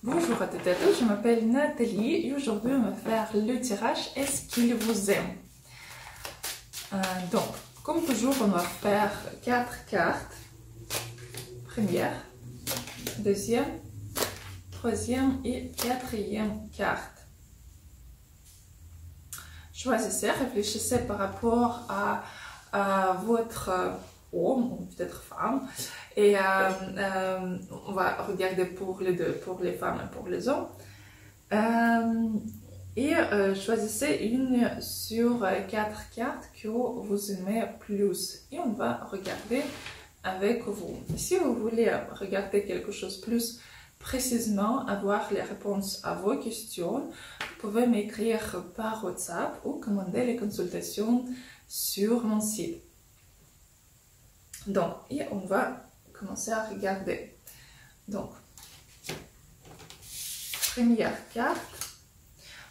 Bonjour à toutes et à tous, je m'appelle Nathalie et aujourd'hui on va faire le tirage Est-ce qu'il vous aime? Donc, comme toujours, on va faire 4 cartes. Première, deuxième, troisième et quatrième carte. Choisissez, réfléchissez par rapport à votre homme ou peut-être femme. Et on va regarder pour les deux, pour les femmes et pour les hommes. Choisissez une sur 4 cartes que vous aimez plus. Et on va regarder avec vous. Si vous voulez regarder quelque chose plus précisément, avoir les réponses à vos questions, vous pouvez m'écrire par WhatsApp ou commander les consultations sur mon site. Donc, et on va commencer à regarder. Donc, première carte.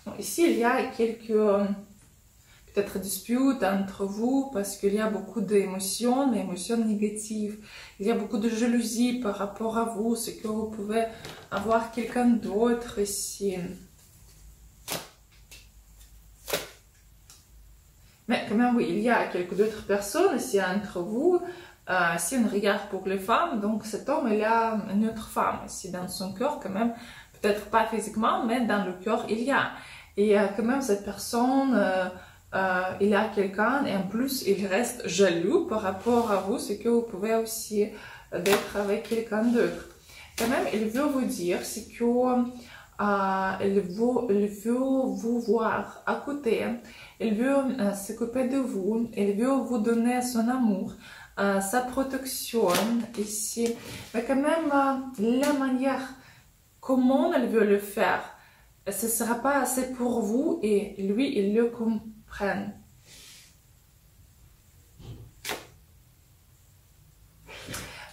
Bon, ici, il y a quelques peut-être disputes entre vous parce qu'il y a beaucoup d'émotions, mais émotions négatives. Il y a beaucoup de jalousie par rapport à vous, ce que vous pouvez avoir quelqu'un d'autre ici. Mais quand même, oui, il y a quelques autres personnes ici entre vous. Si on regarde pour les femmes, donc cet homme, il a une autre femme ici dans son cœur quand même, peut-être pas physiquement, mais dans le cœur, il y a. Et quand même, cette personne, il a quelqu'un et en plus, il reste jaloux par rapport à vous, ce que vous pouvez aussi être avec quelqu'un d'autre. Quand même, il veut vous dire, c'est que il veut vous voir à côté, il veut s'occuper de vous, il veut vous donner son amour, sa protection ici. Mais quand même, la manière comment il veut le faire, ce ne sera pas assez pour vous et lui, il le comprend.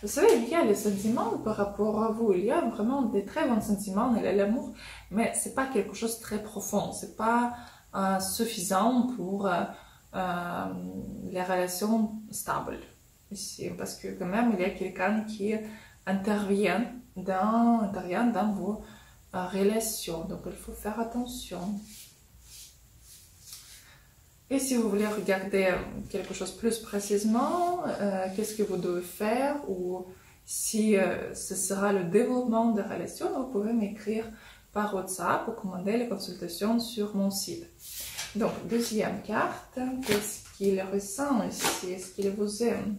Vous savez, il y a les sentiments par rapport à vous, il y a vraiment des très bons sentiments, il y a l'amour, mais ce n'est pas quelque chose de très profond, ce n'est pas suffisant pour les relations stables ici, parce que quand même, il y a quelqu'un qui intervient dans vos relations, donc il faut faire attention. Et si vous voulez regarder quelque chose plus précisément, qu'est-ce que vous devez faire, ou si ce sera le développement de relations, vous pouvez m'écrire par WhatsApp ou commander les consultations sur mon site. Donc, deuxième carte, qu'est-ce qu'il ressent ici? Est-ce qu'il vous aime?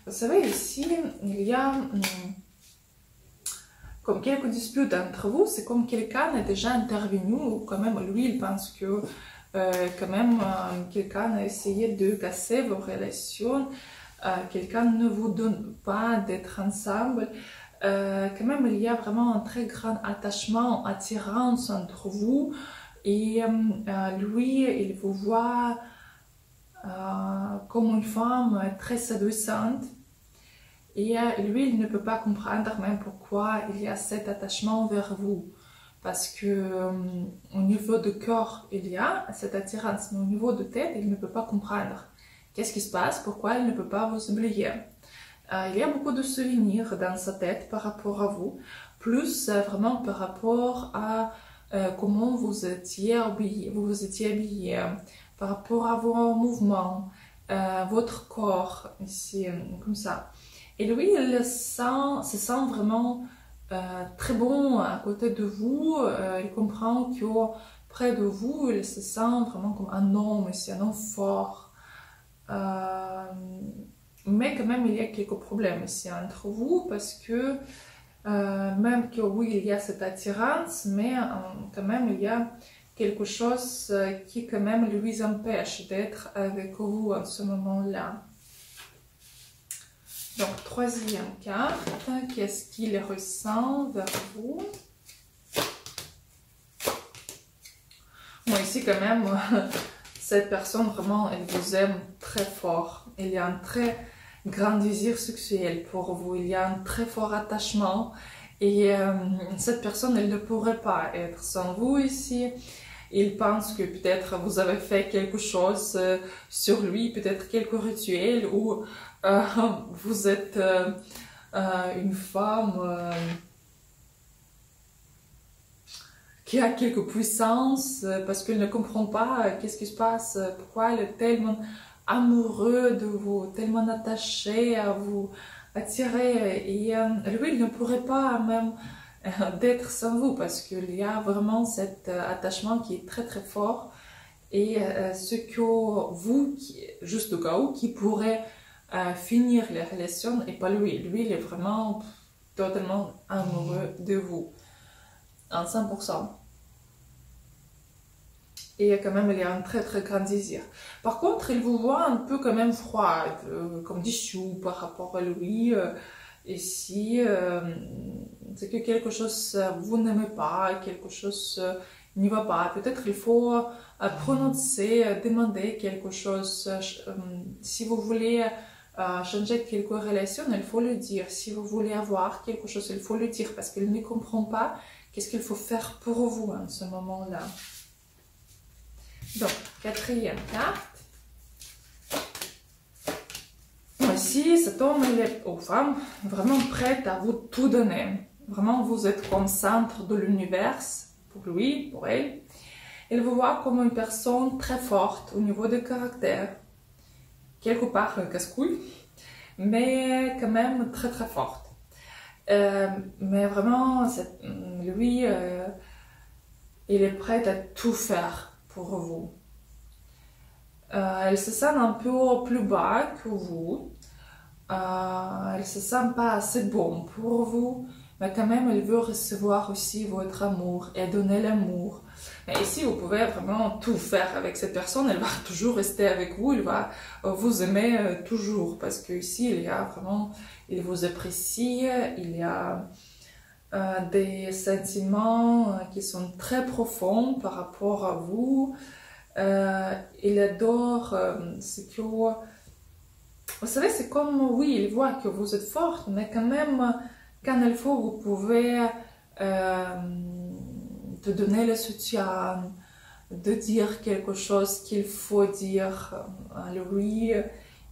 Vous savez, ici, il y a comme quelques disputes entre vous, c'est comme quelqu'un est déjà intervenu, ou quand même lui, il pense que quand même quelqu'un a essayé de casser vos relations, quelqu'un ne vous donne pas d'être ensemble. Quand même, il y a vraiment un très grand attachement, attirance entre vous, et lui, il vous voit comme une femme très séduisante. Et lui, il ne peut pas comprendre même pourquoi il y a cet attachement vers vous. Parce que au niveau du corps, il y a cette attirance, mais au niveau de tête, il ne peut pas comprendre. Qu'est-ce qui se passe? Pourquoi il ne peut pas vous oublier? Il y a beaucoup de souvenirs dans sa tête par rapport à vous, plus vraiment par rapport à comment vous étiez habillé, par rapport à vos mouvements, votre corps, ici, comme ça. Et lui, il se sent vraiment très bon à côté de vous. Il comprend que près de vous, il se sent vraiment comme un homme, ici, un homme fort. Mais quand même, il y a quelques problèmes ici entre vous parce que même que oui, il y a cette attirance, mais quand même, il y a quelque chose qui quand même lui empêche d'être avec vous en ce moment-là. Donc, troisième carte, qu'est-ce qu'il ressent vers vous? Bon, ici quand même, cette personne vraiment, elle vous aime très fort. Il y a un très grand désir sexuel pour vous, il y a un très fort attachement. Et cette personne, elle ne pourrait pas être sans vous ici. Il pense que peut-être vous avez fait quelque chose sur lui, peut-être quelques rituels, ou vous êtes une femme qui a quelque puissance parce qu'il ne comprend pas qu'est-ce qui se passe, pourquoi il est tellement amoureux de vous, tellement attaché à vous, attiré. Et lui, il ne pourrait pas même d'être sans vous parce qu'il y a vraiment cet attachement qui est très très fort. Et ce que vous, juste au cas où, qui pourrait finir la relation et pas lui. Lui, il est vraiment totalement amoureux de vous, en 100%. Et quand même, il y a un très très grand désir. Par contre, il vous voit un peu quand même froide, comme déçu par rapport à lui. Et si c'est que quelque chose vous n'aimez pas, quelque chose n'y va pas, peut-être il faut prononcer, demander quelque chose. Si vous voulez changer quelque relation, il faut le dire. Si vous voulez avoir quelque chose, il faut le dire parce qu'il ne comprend pas qu'est-ce qu'il faut faire pour vous en ce moment-là. Donc, quatrième carte. Ici, cet homme, il est aux femmes vraiment prêt à vous tout donner. Vraiment, vous êtes comme centre de l'univers pour lui, pour elle. Il vous voit comme une personne très forte au niveau du caractère. Quelque part un casse-couille, mais quand même très très forte. Mais vraiment, lui, il est prêt à tout faire pour vous. Elle se sent un peu plus bas que vous. Elle se sent pas assez bon pour vous, mais quand même elle veut recevoir aussi votre amour et donner l'amour. Mais ici vous pouvez vraiment tout faire avec cette personne, elle va toujours rester avec vous, elle va vous aimer toujours parce que ici il y a vraiment, il vous apprécie, il y a des sentiments qui sont très profonds par rapport à vous. Il adore ce que vous savez, c'est comme, oui, il voit que vous êtes forte, mais quand même, quand il faut, vous pouvez te donner le soutien, de dire quelque chose qu'il faut dire à lui.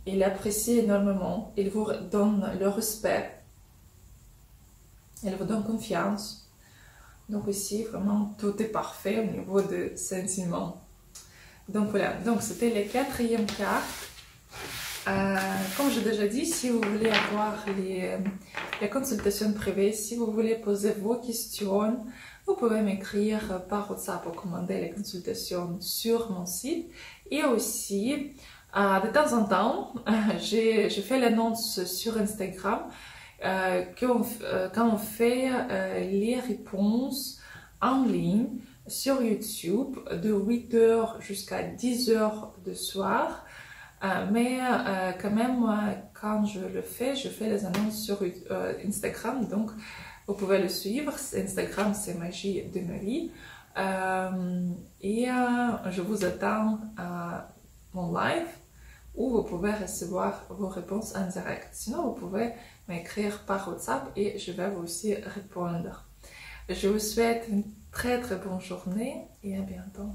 Il apprécie énormément, il vous donne le respect, il vous donne confiance. Donc ici, vraiment, tout est parfait au niveau des sentiments. Donc voilà, donc c'était la quatrième carte. Comme j'ai déjà dit, si vous voulez avoir les consultations privées, si vous voulez poser vos questions, vous pouvez m'écrire par WhatsApp ou commander les consultations sur mon site. Et aussi, de temps en temps, j'ai fait l'annonce sur Instagram quand on fait les réponses en ligne sur YouTube de 8h jusqu'à 10h du soir. Mais quand même, quand je fais les annonces sur Instagram, donc vous pouvez le suivre. Instagram, c'est Magie de Marie. Et je vous attends à mon live où vous pouvez recevoir vos réponses en direct. Sinon, vous pouvez m'écrire par WhatsApp et je vais vous aussi répondre. Je vous souhaite une très très bonne journée et à bientôt.